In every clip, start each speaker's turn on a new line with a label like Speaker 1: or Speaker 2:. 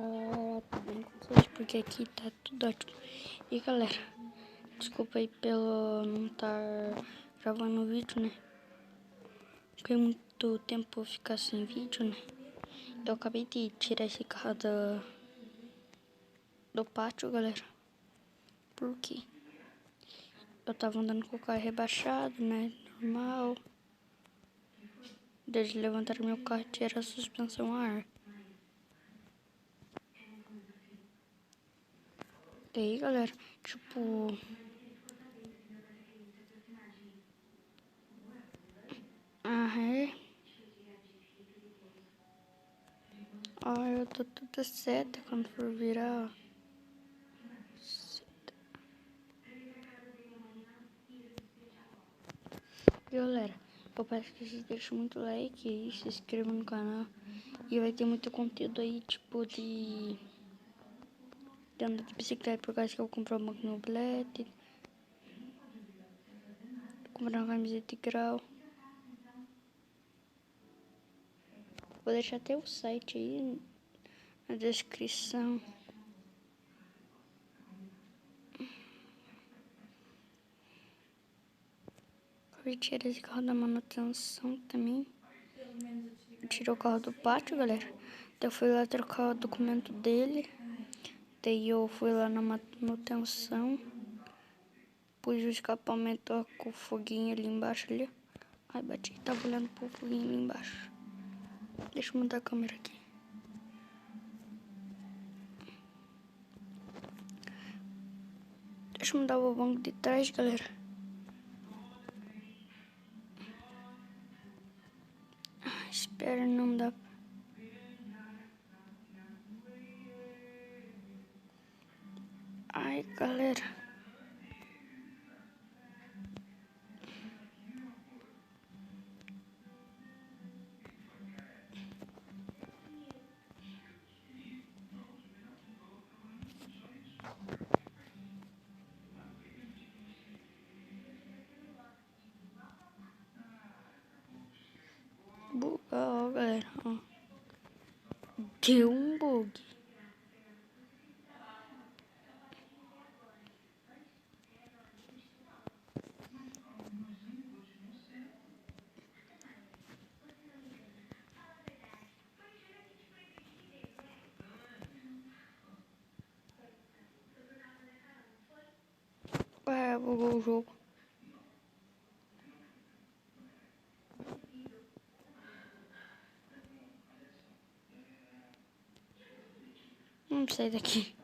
Speaker 1: tudo bem com vocês? Porque aqui tá tudo ótimo. E galera, desculpa aí pelo não estar gravando o vídeo, né? Fiquei muito tempo ficar sem vídeo, né? Eu acabei de tirar esse carro do pátio, galera. Por quê? Eu tava andando com o carro rebaixado, né? Normal. Desde levantar meu carro e tirar a suspensão a ar. E aí, galera, tipo... eu tô toda seta quando for virar, ó. Galera, eu peço que vocês deixem muito like e se inscrevam no canal. E vai ter muito conteúdo aí, tipo de andar de bicicleta, por causa que eu vou comprar uma mobilete, comprar uma camiseta de grau. Vou deixar até o site aí na descrição. Eu tirei esse carro da manutenção também. Eu tirei o carro do pátio, galera. Daí eu fui lá trocar o documento dele. Daí eu fui lá na manutenção. Pus o escapamento ó, com o foguinho ali embaixo ali. Ai, bati. Tava olhando pro foguinho ali embaixo. Deixa eu mudar a câmera aqui. Deixa eu mudar o banco de trás, galera. Espera, não dá. Ai, galera. Ó, galera. Ó. Deu um bug. Bugou o jogo. Vamos sair daqui.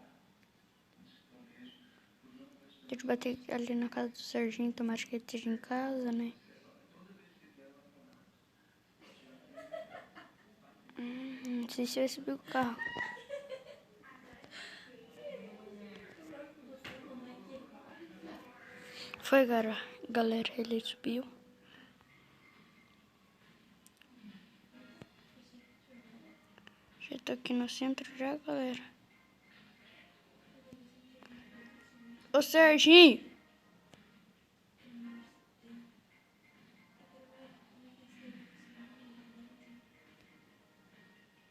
Speaker 1: Deixa eu bater ali na casa do Serginho, tomara que ele esteja em casa, né? Não sei se vai subir o carro. Foi, galera, ele subiu. Já tô aqui no centro já, galera. Ô, Serginho!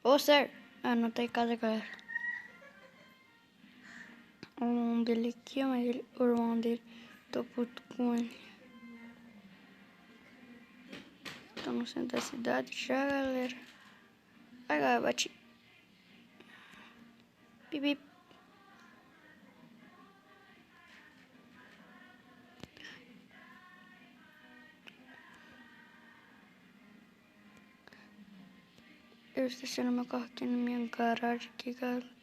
Speaker 1: Ô, Ser... Ah, não tá em casa, galera. O irmão dele aqui, mas o irmão dele... Tô puto com ele. Tô no centro da cidade já, galera. Ai, galera, bati. Bip. Eu estaciono meu carro aqui na minha garagem aqui, galera.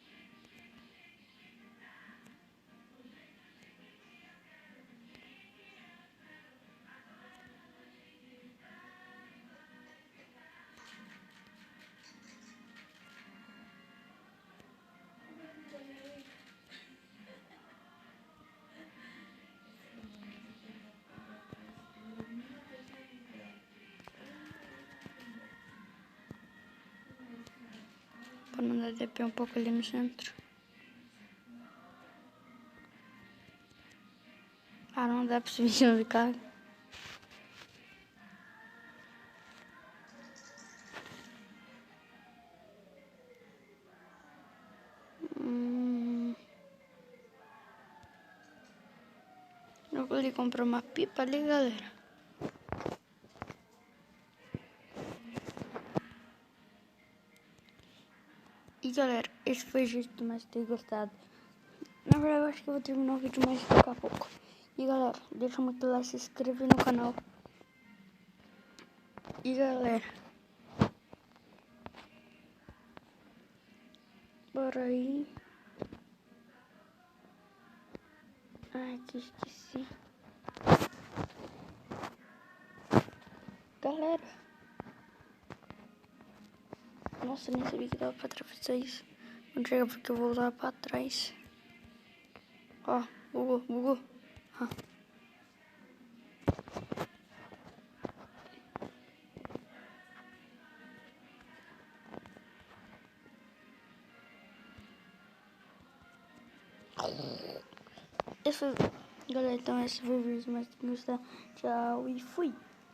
Speaker 1: Pra não dar DP um pouco ali no centro. Ah, não dá pra subir no carro. Eu vou ali comprar uma pipa ali, galera. E galera, esse foi o jeito mais ter gostado. Na verdade, eu acho que eu vou terminar o vídeo mais daqui a pouco. E galera, deixa muito like, se inscreve no canal. E galera, bora aí. Ai, que esqueci. Galera. Nossa, nem sabia que dava pra atravessar isso. Vou chegar porque eu vou voltar pra trás. Ó, bugou. Ah. Galera, então esse foi o vídeo mais que gostar. Tchau e fui.